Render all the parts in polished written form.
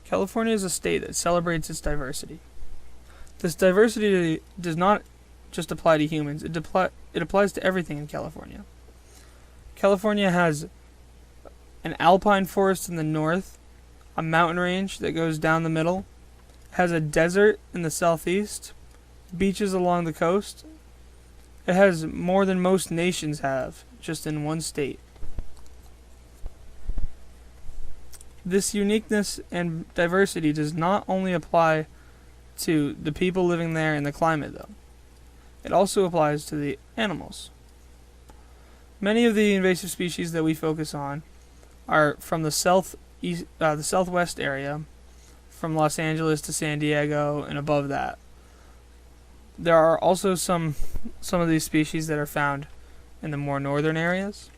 California is a state that celebrates its diversity. This diversity does not just apply to humans, it applies to everything in California. California has an alpine forest in the north, a mountain range that goes down the middle, has a desert in the southeast, beaches along the coast. It has more than most nations have, just in one state. This uniqueness and diversity does not only apply to the people living there and the climate, though. It also applies to the animals. Many of the invasive species that we focus on are from the southwest area, from Los Angeles to San Diego and above that. There are also some of these species that are found in the more northern areas.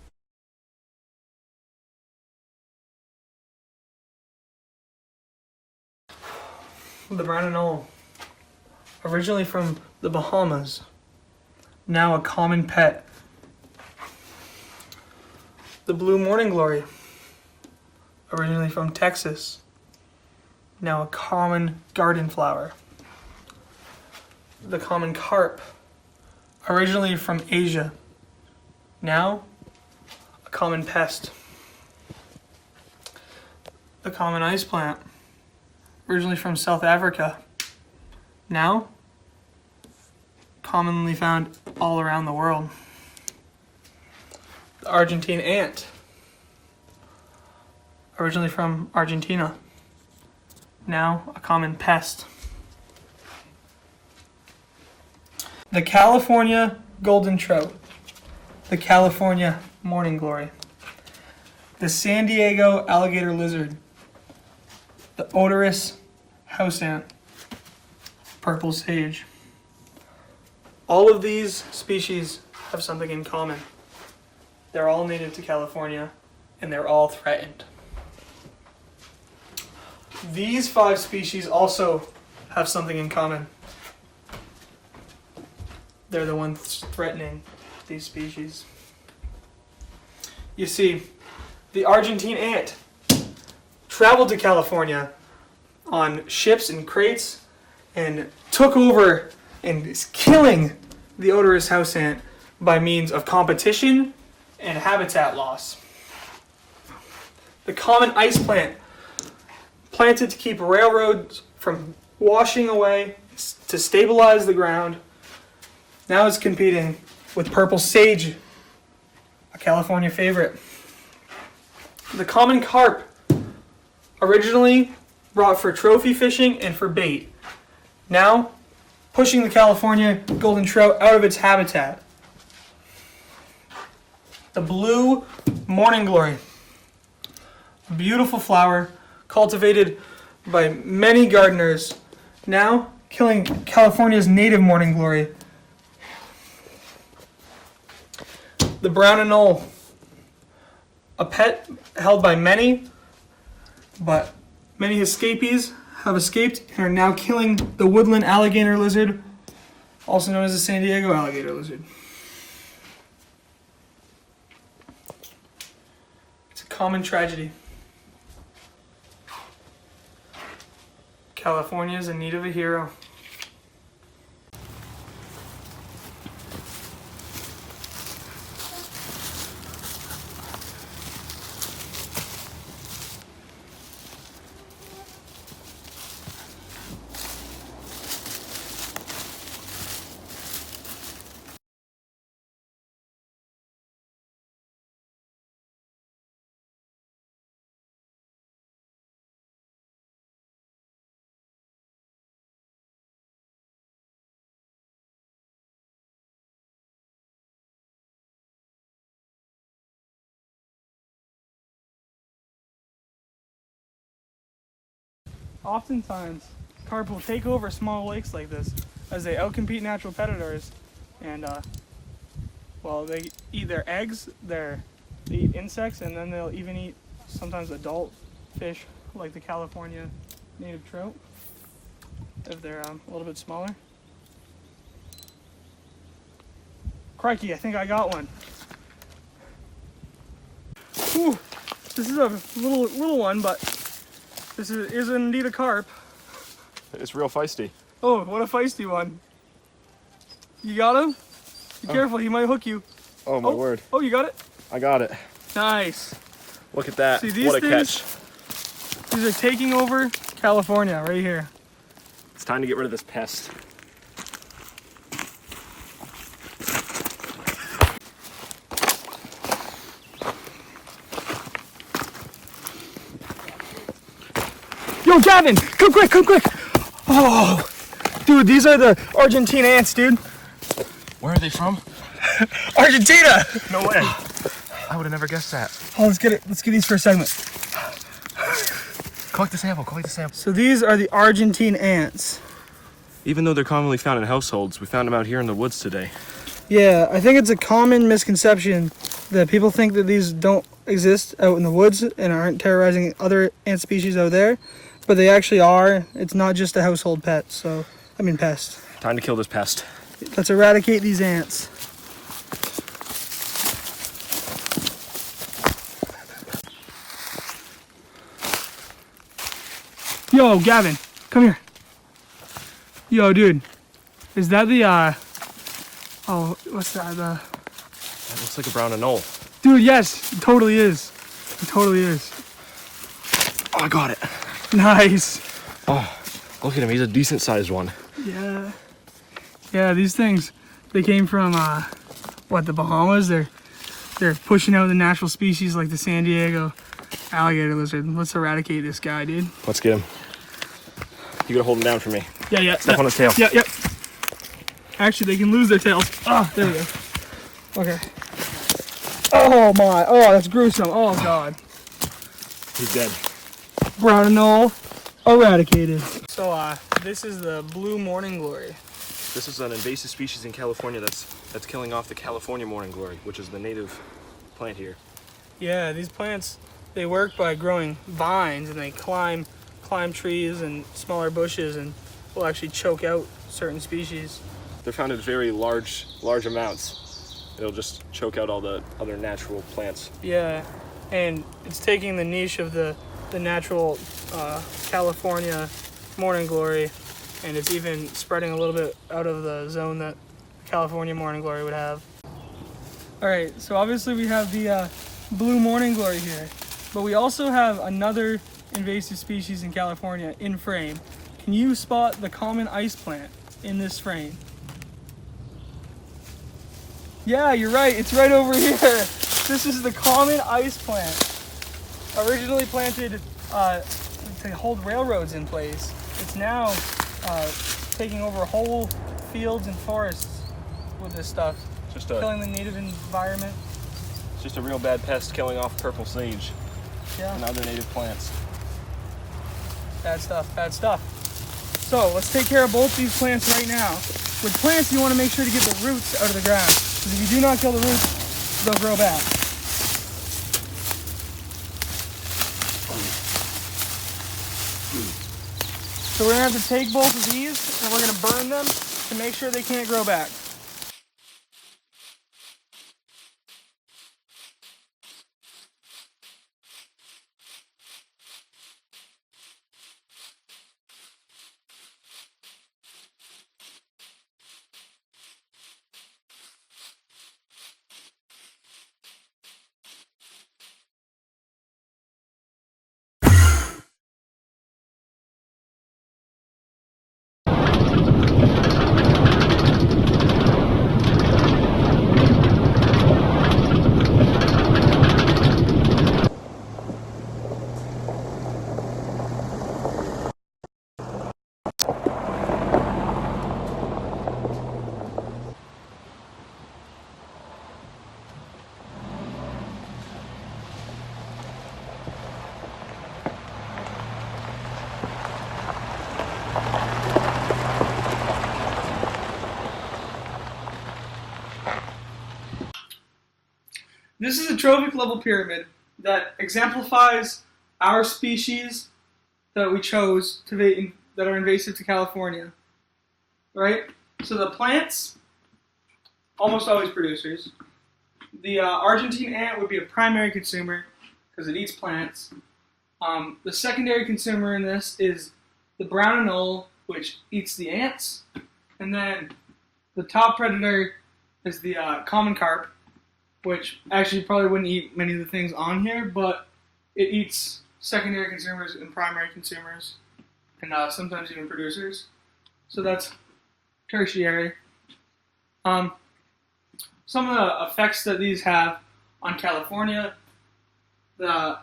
The brown anole, originally from the Bahamas, now a common pet. The blue morning glory, originally from Texas, now a common garden flower. The common carp, originally from Asia, now a common pest. The common ice plant, originally from South Africa, now commonly found all around the world. The Argentine ant, originally from Argentina, now a common pest. The California golden trout, the California morning glory, the San Diego alligator lizard, the odorous house ant, purple sage. All of these species have something in common. They're all native to California, and they're all threatened. These 5 species also have something in common. They're the ones threatening these species. You see, the Argentine ant traveled to California on ships and crates and took over and is killing the odorous house ant by means of competition and habitat loss. The common ice plant, planted to keep railroads from washing away to stabilize the ground, now is competing with purple sage, a California favorite. The common carp, originally brought for trophy fishing and for bait, now pushing the California golden trout out of its habitat. The blue morning glory, a beautiful flower cultivated by many gardeners, now killing California's native morning glory. The brown anole, a pet held by many, but many escapees have escaped and are now killing the woodland alligator lizard, also known as the San Diego alligator lizard. It's a common tragedy. California is in need of a hero. Oftentimes, carp will take over small lakes like this as they outcompete natural predators, and well, they eat their eggs, they eat insects, and then they'll even eat sometimes adult fish like the California native trout if they're a little bit smaller. Crikey, I think I got one. Whew. This is a little one, but This is indeed a carp. It's real feisty. Oh, what a feisty one. You got him? Be careful, he might hook you. Oh my word. Oh, you got it? I got it. Nice. Look at that. See, What a catch. These are taking over California right here. It's time to get rid of this pest. Yo, Gavin, come quick, come quick. Oh, dude, these are the Argentine ants, dude. Where are they from? Argentina. No way. I would have never guessed that. Oh, let's get it. Let's get these for a segment. Collect the sample, collect the sample. So these are the Argentine ants. Even though they're commonly found in households, we found them out here in the woods today. Yeah, I think it's a common misconception that people think that these don't exist out in the woods and aren't terrorizing other ant species out there, but they actually are. It's not just a household pet, pest. Time to kill this pest. Let's eradicate these ants. Yo, Gavin, come here. Yo, dude, is that the, oh, what's that, That looks like a brown anole. Dude, yes, it totally is. It totally is. Oh, I got it. Nice. Oh, look at him, he's a decent sized one. Yeah. Yeah, these things, they came from, the Bahamas? They're pushing out the natural species like the San Diego alligator lizard. Let's eradicate this guy, dude. Let's get him. You gotta hold him down for me. Yeah. Step on his tail. Yep. Actually, they can lose their tails. Ah, there we go. Okay. Oh my, oh, that's gruesome. Oh God. He's dead. Brown anole eradicated. So, this is the blue morning glory. This is an invasive species in California that's killing off the California morning glory, which is the native plant here. Yeah, these plants, they work by growing vines, and they climb trees and smaller bushes, and will actually choke out certain species. They're found in very large amounts. It'll just choke out all the other natural plants. Yeah, and it's taking the niche of the natural California morning glory, and it's even spreading a little bit out of the zone that California morning glory would have. All right, so obviously we have the blue morning glory here, but we also have another invasive species in California in frame. Can you spot the common ice plant in this frame? Yeah, you're right, it's right over here. This is the common ice plant. Originally planted to hold railroads in place. It's now taking over whole fields and forests with this stuff. Killing the native environment. It's just a real bad pest killing off purple sage and other native plants. Bad stuff, bad stuff. So let's take care of both these plants right now. With plants, you want to make sure to get the roots out of the ground, because if you do not kill the roots, they'll grow back. So we're going to have to take both of these and we're going to burn them to make sure they can't grow back. This is a trophic level pyramid that exemplifies our species that we chose that are invasive to California. Right? So the plants, almost always producers. The Argentine ant would be a primary consumer because it eats plants. The secondary consumer in this is the brown anole, which eats the ants, and then the top predator is the common carp, which actually probably wouldn't eat many of the things on here, but it eats secondary consumers and primary consumers, and sometimes even producers. So that's tertiary. Some of the effects that these have on California: the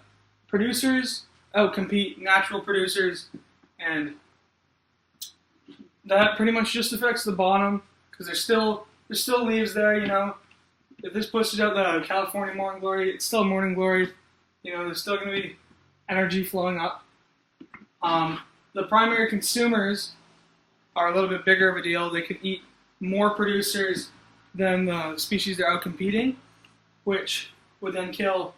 producers outcompete natural producers, and that pretty much just affects the bottom because there's still leaves there. You know, if this pushes out the California morning glory, it's still morning glory. You know, there's still going to be energy flowing up. The primary consumers are a little bit bigger of a deal. They could eat more producers than the species they're outcompeting, which would then kill,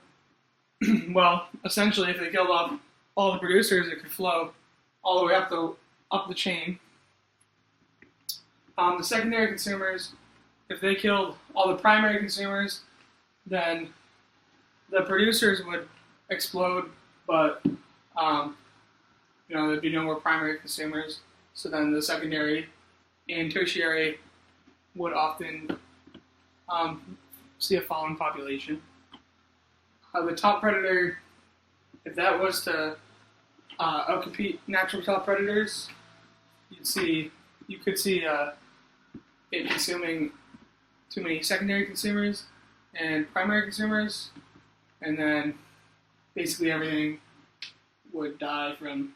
well, essentially if they killed off all the producers, it could flow all the way up the chain. The secondary consumers, if they killed all the primary consumers, then the producers would explode, but you know, there'd be no more primary consumers. So then the secondary and tertiary would often see a fall in population. The top predator, if that was to outcompete natural top predators, you could see it consuming too many secondary consumers and primary consumers, and then basically everything would die from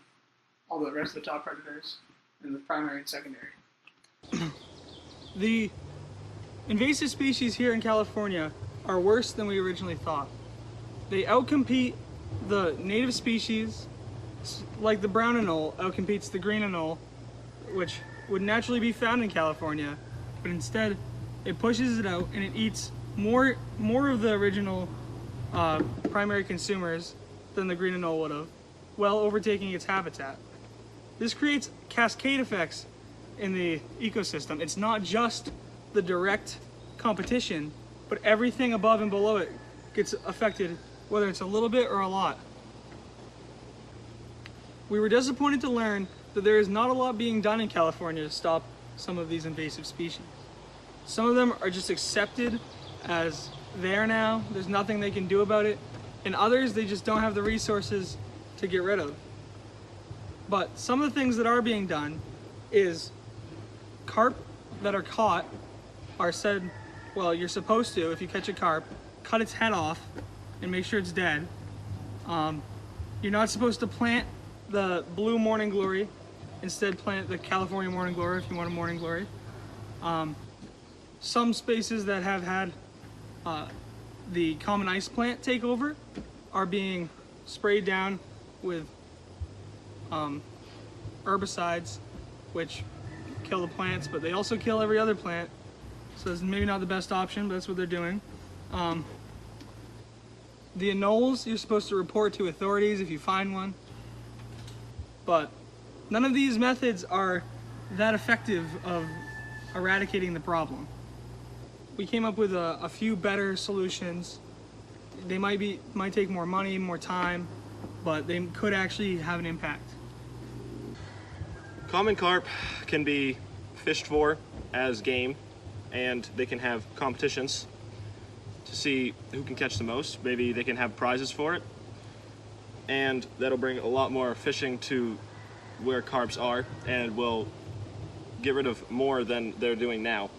all the rest of the top predators and the primary and secondary. The invasive species here in California are worse than we originally thought. They outcompete the native species, like the brown anole outcompetes the green anole, which would naturally be found in California, but instead it pushes it out and it eats more of the original primary consumers than the green anole would have, while overtaking its habitat. This creates cascade effects in the ecosystem. It's not just the direct competition, but everything above and below it gets affected, whether it's a little bit or a lot. We were disappointed to learn that there is not a lot being done in California to stop some of these invasive species. Some of them are just accepted as there now. There's nothing they can do about it. And others, they just don't have the resources to get rid of. But some of the things that are being done is carp that are caught are said, well, you're supposed to, if you catch a carp, cut its head off and make sure it's dead. You're not supposed to plant the blue morning glory. Instead, plant the California morning glory if you want a morning glory. Some spaces that have had the common ice plant take over are being sprayed down with herbicides, which kill the plants, but they also kill every other plant. So it's maybe not the best option, but that's what they're doing. The anoles, you're supposed to report to authorities if you find one. But none of these methods are that effective of eradicating the problem. We came up with a few better solutions. They might take more money, more time, but they could actually have an impact. Common carp can be fished for as game, and they can have competitions to see who can catch the most. Maybe they can have prizes for it, and that'll bring a lot more fishing to where carps are and will get rid of more than they're doing now.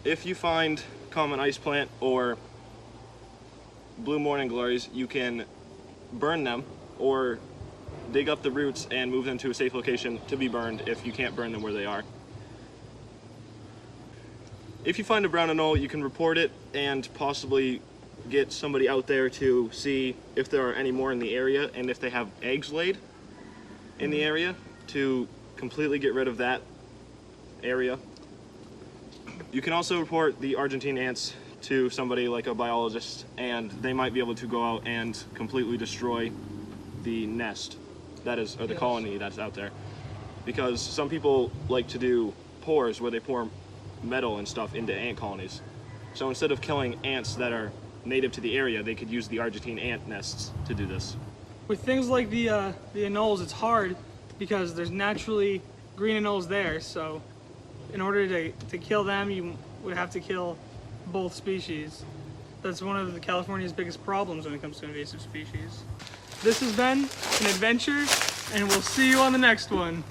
If you find common ice plant or blue morning glories, you can burn them or dig up the roots and move them to a safe location to be burned if you can't burn them where they are. If you find a brown anole, you can report it and possibly get somebody out there to see if there are any more in the area and if they have eggs laid in the area to completely get rid of that area. You can also report the Argentine ants to somebody like a biologist, and they might be able to go out and completely destroy the nest, that is, or the colony that's out there. Because some people like to do pours where they pour metal and stuff into ant colonies. So instead of killing ants that are native to the area, they could use the Argentine ant nests to do this. with things like the anoles, it's hard because there's naturally green anoles there. So in order to kill them, you would have to kill both species. That's one of California's biggest problems when it comes to invasive species. This has been an adventure, and we'll see you on the next one.